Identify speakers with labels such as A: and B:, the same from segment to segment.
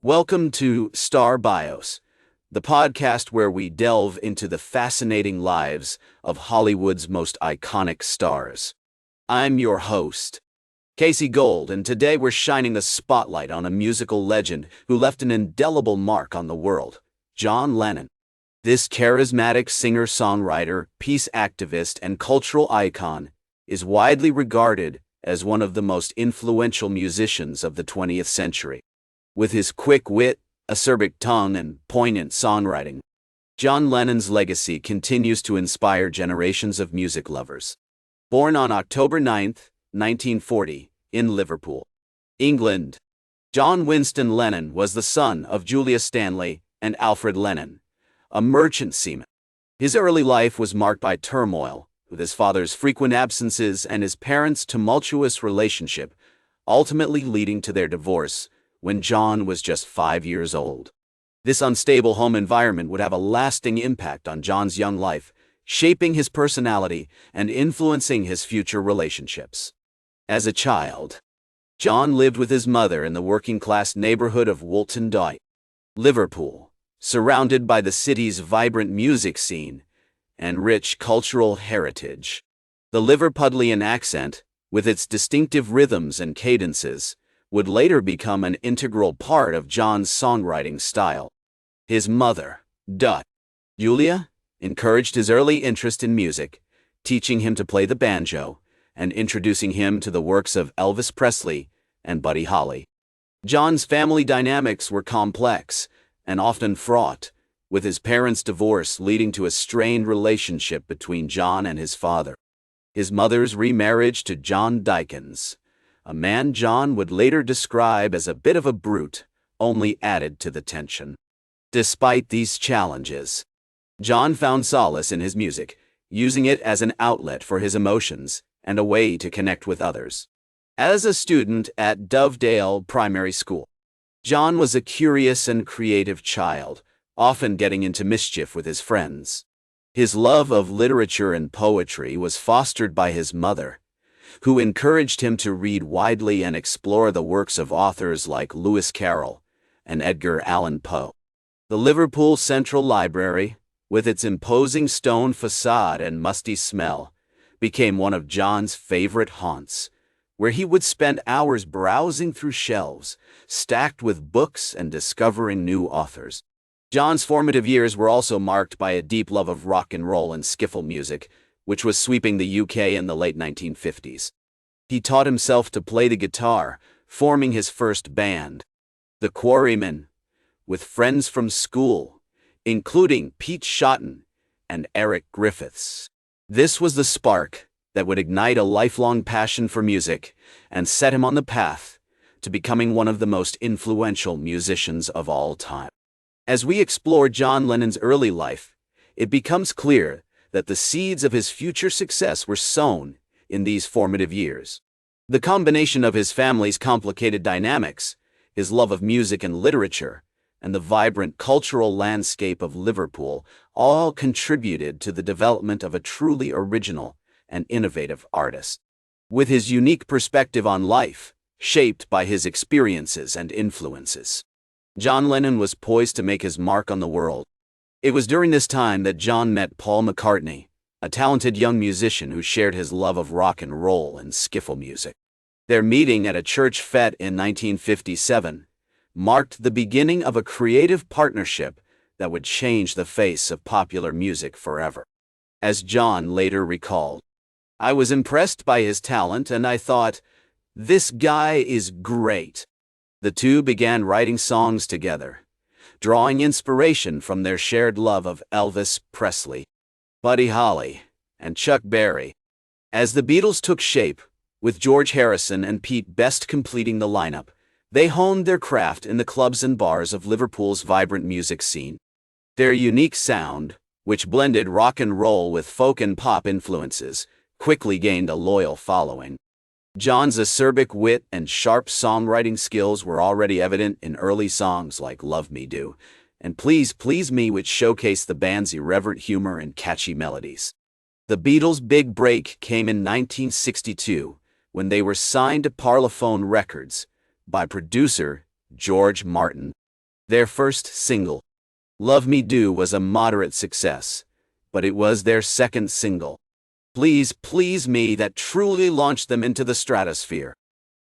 A: Welcome to Star Bios, the podcast where we delve into the fascinating lives of Hollywood's most iconic stars. I'm your host, Casey Gold, and today we're shining the spotlight on a musical legend who left an indelible mark on the world, John Lennon. This charismatic singer-songwriter, peace activist, and cultural icon is widely regarded as one of the most influential musicians of the 20th century. With his quick wit, acerbic tongue, and poignant songwriting, John Lennon's legacy continues to inspire generations of music lovers. Born on October 9, 1940, in Liverpool, England, John Winston Lennon was the son of Julia Stanley and Alfred Lennon, a merchant seaman. His early life was marked by turmoil, with his father's frequent absences and his parents' tumultuous relationship, ultimately leading to their divorce when John was just 5 years old. This unstable home environment would have a lasting impact on John's young life, shaping his personality and influencing his future relationships. As a child, John lived with his mother in the working-class neighborhood of Woolton Dyke, Liverpool, surrounded by the city's vibrant music scene and rich cultural heritage. The Liverpudlian accent, with its distinctive rhythms and cadences, would later become an integral part of John's songwriting style. His mother, Julia, encouraged his early interest in music, teaching him to play the banjo and introducing him to the works of Elvis Presley and Buddy Holly. John's family dynamics were complex and often fraught, with his parents' divorce leading to a strained relationship between John and his father. His mother's remarriage to John Dykins, a man John would later describe as a bit of a brute, only added to the tension. Despite these challenges, John found solace in his music, using it as an outlet for his emotions and a way to connect with others. As a student at Dovedale Primary School, John was a curious and creative child, often getting into mischief with his friends. His love of literature and poetry was fostered by his mother, who encouraged him to read widely and explore the works of authors like Lewis Carroll and Edgar Allan Poe. The Liverpool Central Library, with its imposing stone facade and musty smell, became one of John's favorite haunts, where he would spend hours browsing through shelves, stacked with books and discovering new authors. John's formative years were also marked by a deep love of rock and roll and skiffle music, which was sweeping the UK in the late 1950s. He taught himself to play the guitar, forming his first band, the Quarrymen, with friends from school, including Pete Shotton and Eric Griffiths. This was the spark that would ignite a lifelong passion for music and set him on the path to becoming one of the most influential musicians of all time. As we explore John Lennon's early life, it becomes clear that the seeds of his future success were sown in these formative years. The combination of his family's complicated dynamics, his love of music and literature, and the vibrant cultural landscape of Liverpool all contributed to the development of a truly original and innovative artist. With his unique perspective on life, shaped by his experiences and influences, John Lennon was poised to make his mark on the world. It was during this time that John met Paul McCartney, a talented young musician who shared his love of rock and roll and skiffle music. Their meeting at a church fete in 1957 marked the beginning of a creative partnership that would change the face of popular music forever. As John later recalled, "I was impressed by his talent and I thought, this guy is great." The two began writing songs together, drawing inspiration from their shared love of Elvis Presley, Buddy Holly, and Chuck Berry. As the Beatles took shape, with George Harrison and Pete Best completing the lineup, they honed their craft in the clubs and bars of Liverpool's vibrant music scene. Their unique sound, which blended rock and roll with folk and pop influences, quickly gained a loyal following. John's acerbic wit and sharp songwriting skills were already evident in early songs like Love Me Do and Please Please Me, which showcased the band's irreverent humor and catchy melodies. The Beatles' big break came in 1962 when they were signed to Parlophone Records by producer George Martin. Their first single, Love Me Do, was a moderate success, but it was their second single, Please Please Me, that truly launched them into the stratosphere.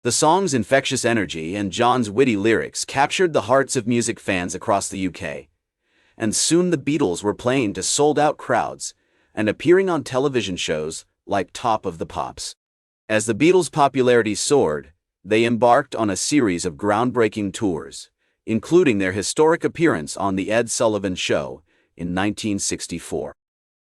A: The song's infectious energy and John's witty lyrics captured the hearts of music fans across the UK, and soon the Beatles were playing to sold-out crowds and appearing on television shows like Top of the Pops. As the Beatles' popularity soared, they embarked on a series of groundbreaking tours, including their historic appearance on The Ed Sullivan Show in 1964.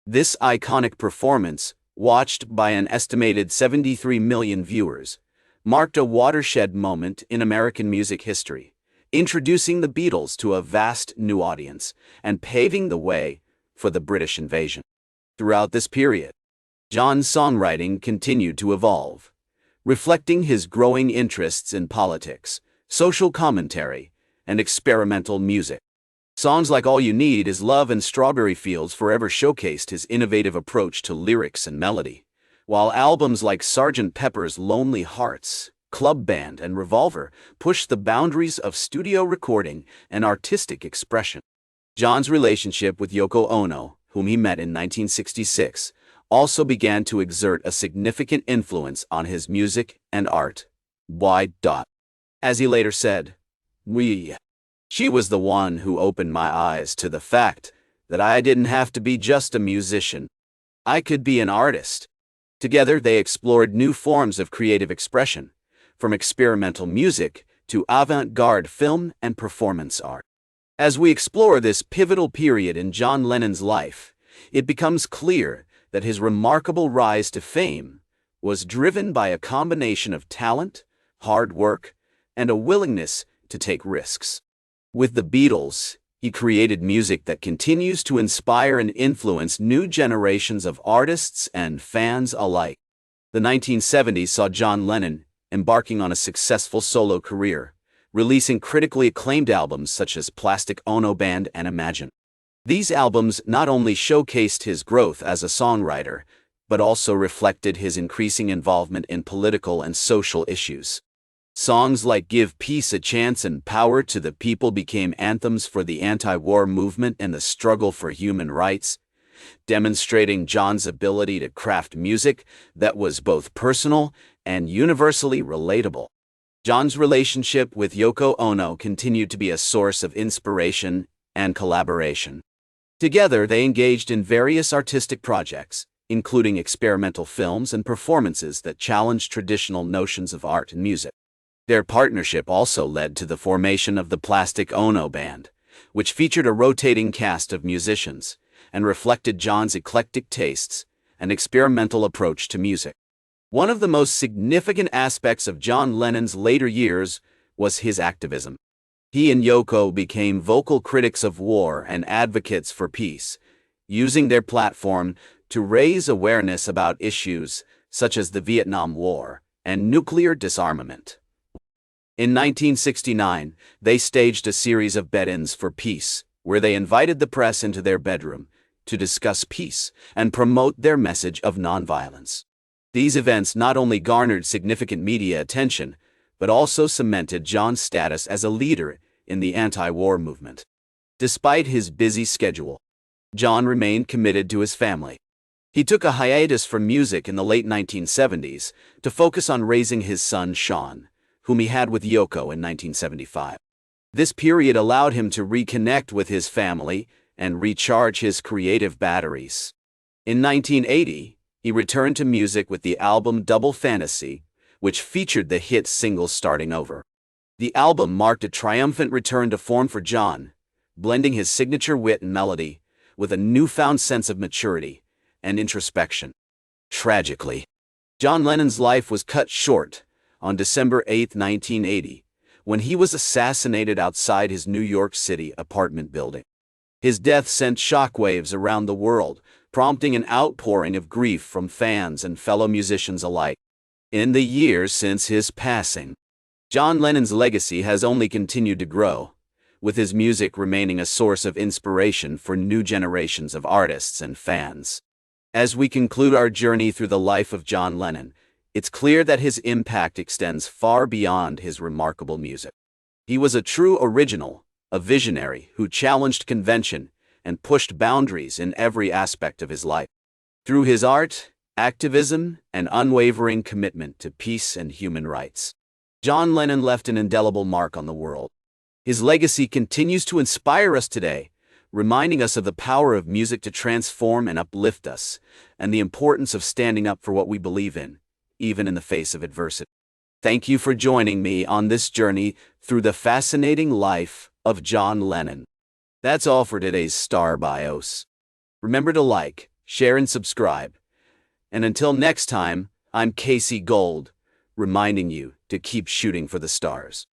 A: This iconic performance, watched by an estimated 73 million viewers, marked a watershed moment in American music history, introducing the Beatles to a vast new audience and paving the way for the British invasion. Throughout this period, John's songwriting continued to evolve, reflecting his growing interests in politics, social commentary, and experimental music. Songs like All You Need Is Love and Strawberry Fields forever showcased his innovative approach to lyrics and melody, while albums like Sgt. Pepper's Lonely Hearts, Club Band, and Revolver pushed the boundaries of studio recording and artistic expression. John's relationship with Yoko Ono, whom he met in 1966, also began to exert a significant influence on his music and art. As he later said, She was the one who opened my eyes to the fact that I didn't have to be just a musician. I could be an artist. Together they explored new forms of creative expression, from experimental music to avant-garde film and performance art. As we explore this pivotal period in John Lennon's life, it becomes clear that his remarkable rise to fame was driven by a combination of talent, hard work, and a willingness to take risks. With the Beatles, he created music that continues to inspire and influence new generations of artists and fans alike. The 1970s saw John Lennon embarking on a successful solo career, releasing critically acclaimed albums such as Plastic Ono Band and Imagine. These albums not only showcased his growth as a songwriter, but also reflected his increasing involvement in political and social issues. Songs like Give Peace a Chance and Power to the People became anthems for the anti-war movement and the struggle for human rights, demonstrating John's ability to craft music that was both personal and universally relatable. John's relationship with Yoko Ono continued to be a source of inspiration and collaboration. Together, they engaged in various artistic projects, including experimental films and performances that challenged traditional notions of art and music. Their partnership also led to the formation of the Plastic Ono Band, which featured a rotating cast of musicians and reflected John's eclectic tastes and experimental approach to music. One of the most significant aspects of John Lennon's later years was his activism. He and Yoko became vocal critics of war and advocates for peace, using their platform to raise awareness about issues such as the Vietnam War and nuclear disarmament. In 1969, they staged a series of bed-ins for peace, where they invited the press into their bedroom to discuss peace and promote their message of nonviolence. These events not only garnered significant media attention, but also cemented John's status as a leader in the anti-war movement. Despite his busy schedule, John remained committed to his family. He took a hiatus from music in the late 1970s to focus on raising his son Sean, whom he had with Yoko in 1975. This period allowed him to reconnect with his family and recharge his creative batteries. In 1980, he returned to music with the album Double Fantasy, which featured the hit single Starting Over. The album marked a triumphant return to form for John, blending his signature wit and melody with a newfound sense of maturity and introspection. Tragically, John Lennon's life was cut short on December 8, 1980, when he was assassinated outside his New York City apartment building. His death sent shockwaves around the world, prompting an outpouring of grief from fans and fellow musicians alike. In the years since his passing, John Lennon's legacy has only continued to grow, with his music remaining a source of inspiration for new generations of artists and fans. As we conclude our journey through the life of John Lennon, it's clear that his impact extends far beyond his remarkable music. He was a true original, a visionary who challenged convention and pushed boundaries in every aspect of his life. Through his art, activism, and unwavering commitment to peace and human rights, John Lennon left an indelible mark on the world. His legacy continues to inspire us today, reminding us of the power of music to transform and uplift us, and the importance of standing up for what we believe in, even in the face of adversity. Thank you for joining me on this journey through the fascinating life of John Lennon. That's all for today's Star Bios. Remember to like, share, and subscribe. And until next time, I'm Casey Gold, reminding you to keep shooting for the stars.